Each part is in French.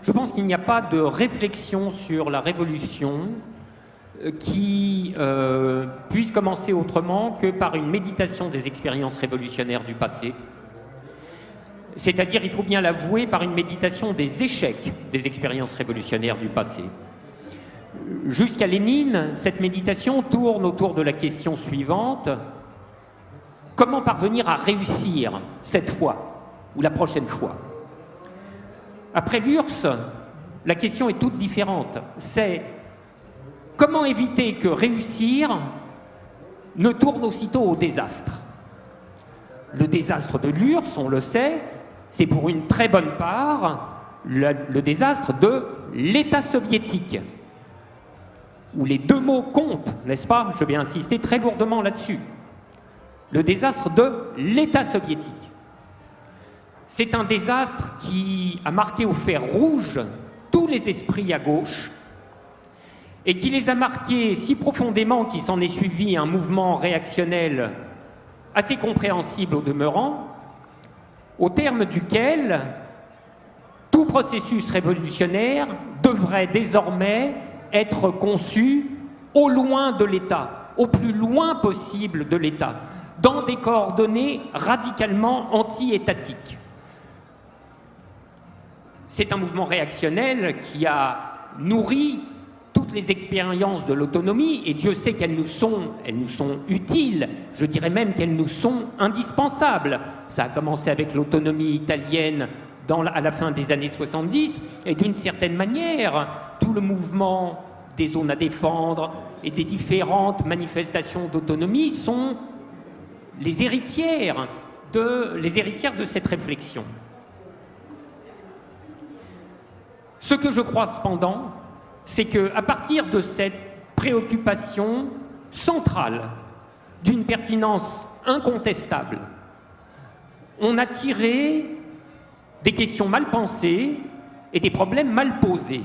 Je pense qu'il n'y a pas de réflexion sur la révolution qui puisse commencer autrement que par une méditation des expériences révolutionnaires du passé. C'est-à-dire, il faut bien l'avouer, par une méditation des échecs des expériences révolutionnaires du passé. Jusqu'à Lénine, cette méditation tourne autour de la question suivante: comment parvenir à réussir cette fois ou la prochaine fois? Après l'URSS, la question est toute différente. C'est comment éviter que réussir ne tourne aussitôt au désastre. Le désastre de l'URSS, on le sait, c'est pour une très bonne part le désastre de l'État soviétique, où les deux mots comptent, n'est-ce pas? Je vais insister très lourdement là-dessus. Le désastre de l'État soviétique. C'est un désastre qui a marqué au fer rouge tous les esprits à gauche et qui les a marqués si profondément qu'il s'en est suivi un mouvement réactionnel assez compréhensible au demeurant, au terme duquel tout processus révolutionnaire devrait désormais être conçu au loin de l'État, au plus loin possible de l'État, dans des coordonnées radicalement anti-étatiques. C'est un mouvement réactionnel qui a nourri toutes les expériences de l'autonomie, et Dieu sait qu'elles nous sont utiles, je dirais même qu'elles nous sont indispensables. Ça a commencé avec l'autonomie italienne à la fin des années 70, et d'une certaine manière, tout le mouvement des zones à défendre et des différentes manifestations d'autonomie sont les héritières de cette réflexion. Ce que je crois cependant, c'est qu'à partir de cette préoccupation centrale, d'une pertinence incontestable, on a tiré des questions mal pensées et des problèmes mal posés.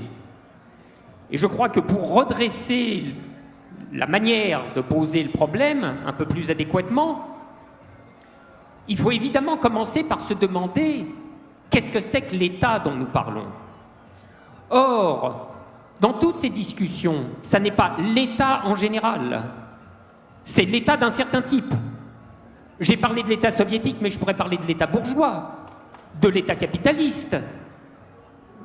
Et je crois que pour redresser la manière de poser le problème un peu plus adéquatement, il faut évidemment commencer par se demander qu'est-ce que c'est que l'État dont nous parlons. Or, dans toutes ces discussions, ça n'est pas l'État en général, c'est l'État d'un certain type. J'ai parlé de l'État soviétique, mais je pourrais parler de l'État bourgeois, de l'État capitaliste,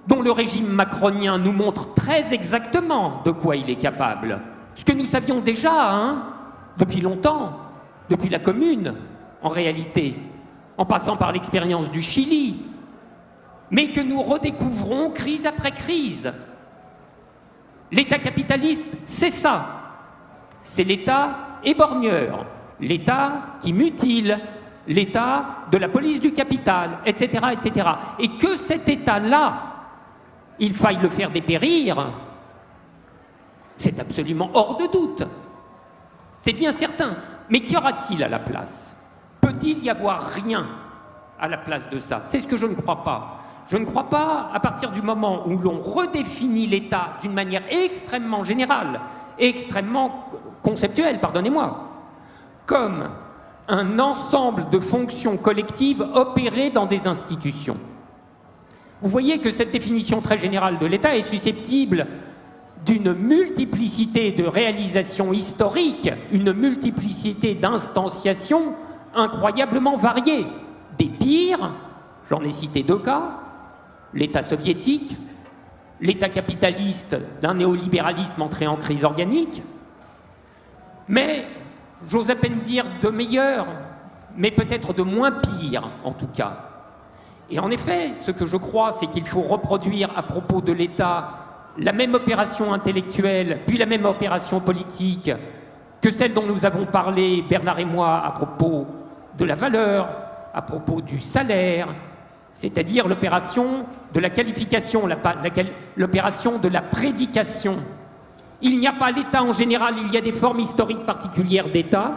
dont le régime macronien nous montre très exactement de quoi il est capable. Ce que nous savions déjà, depuis longtemps, depuis la Commune, en réalité, en passant par l'expérience du Chili, mais que nous redécouvrons crise après crise. L'État capitaliste, c'est ça. C'est l'État éborgneur, l'État qui mutile, l'État de la police du capital, etc., etc. Et que cet État-là, il faille le faire dépérir, c'est absolument hors de doute. C'est bien certain. Mais qu'y aura-t-il à la place? Peut-il y avoir rien à la place de ça? C'est ce que je ne crois pas. Je ne crois pas, à partir du moment où l'on redéfinit l'État d'une manière extrêmement générale, extrêmement conceptuelle, pardonnez-moi, comme un ensemble de fonctions collectives opérées dans des institutions. Vous voyez que cette définition très générale de l'État est susceptible d'une multiplicité de réalisations historiques, une multiplicité d'instanciations incroyablement variées. Des pires, j'en ai cité deux cas, l'État soviétique, l'État capitaliste d'un néolibéralisme entré en crise organique, mais j'ose à peine dire de meilleur, mais peut-être de moins pire en tout cas. Et en effet, ce que je crois, c'est qu'il faut reproduire à propos de l'État la même opération intellectuelle, puis la même opération politique que celle dont nous avons parlé, Bernard et moi, à propos de la valeur, à propos du salaire, c'est-à-dire l'opération de la qualification, l'opération de la prédication. Il n'y a pas l'État en général, il y a des formes historiques particulières d'État,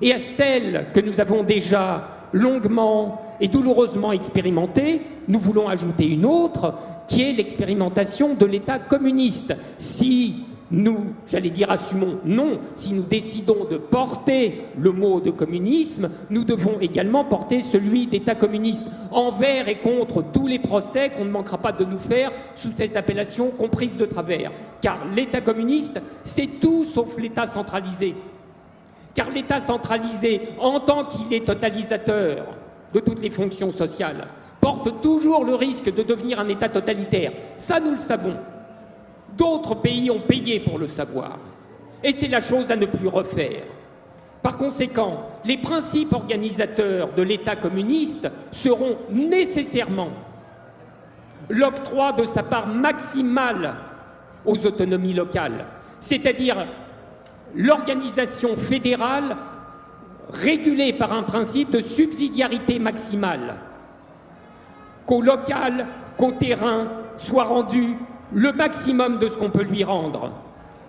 et à celles que nous avons déjà longuement et douloureusement expérimentées, nous voulons ajouter une autre, qui est l'expérimentation de l'État communiste. Si nous, j'allais dire, assumons. Non, si nous décidons de porter le mot de communisme, nous devons également porter celui d'État communiste, envers et contre tous les procès qu'on ne manquera pas de nous faire sous cette appellation comprise de travers. Car l'État communiste, c'est tout sauf l'État centralisé. Car l'État centralisé, en tant qu'il est totalisateur de toutes les fonctions sociales, porte toujours le risque de devenir un État totalitaire. Ça, nous le savons. D'autres pays ont payé pour le savoir. Et c'est la chose à ne plus refaire. Par conséquent, les principes organisateurs de l'État communiste seront nécessairement l'octroi de sa part maximale aux autonomies locales, c'est-à-dire l'organisation fédérale régulée par un principe de subsidiarité maximale, qu'au local, qu'au terrain soit rendu le maximum de ce qu'on peut lui rendre,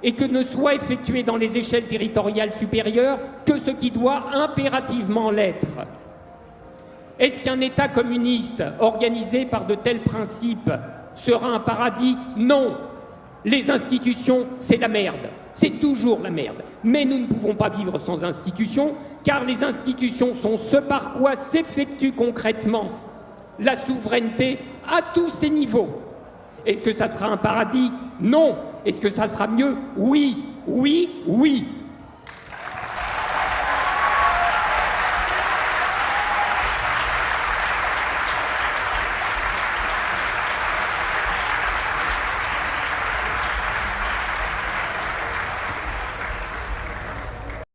et que ne soit effectué dans les échelles territoriales supérieures que ce qui doit impérativement l'être. Est-ce qu'un État communiste organisé par de tels principes sera un paradis? Non. Les institutions, c'est la merde. C'est toujours la merde. Mais nous ne pouvons pas vivre sans institutions, car les institutions sont ce par quoi s'effectue concrètement la souveraineté à tous ses niveaux. Est-ce que ça sera un paradis? Non. Est-ce que ça sera mieux? Oui, oui, oui.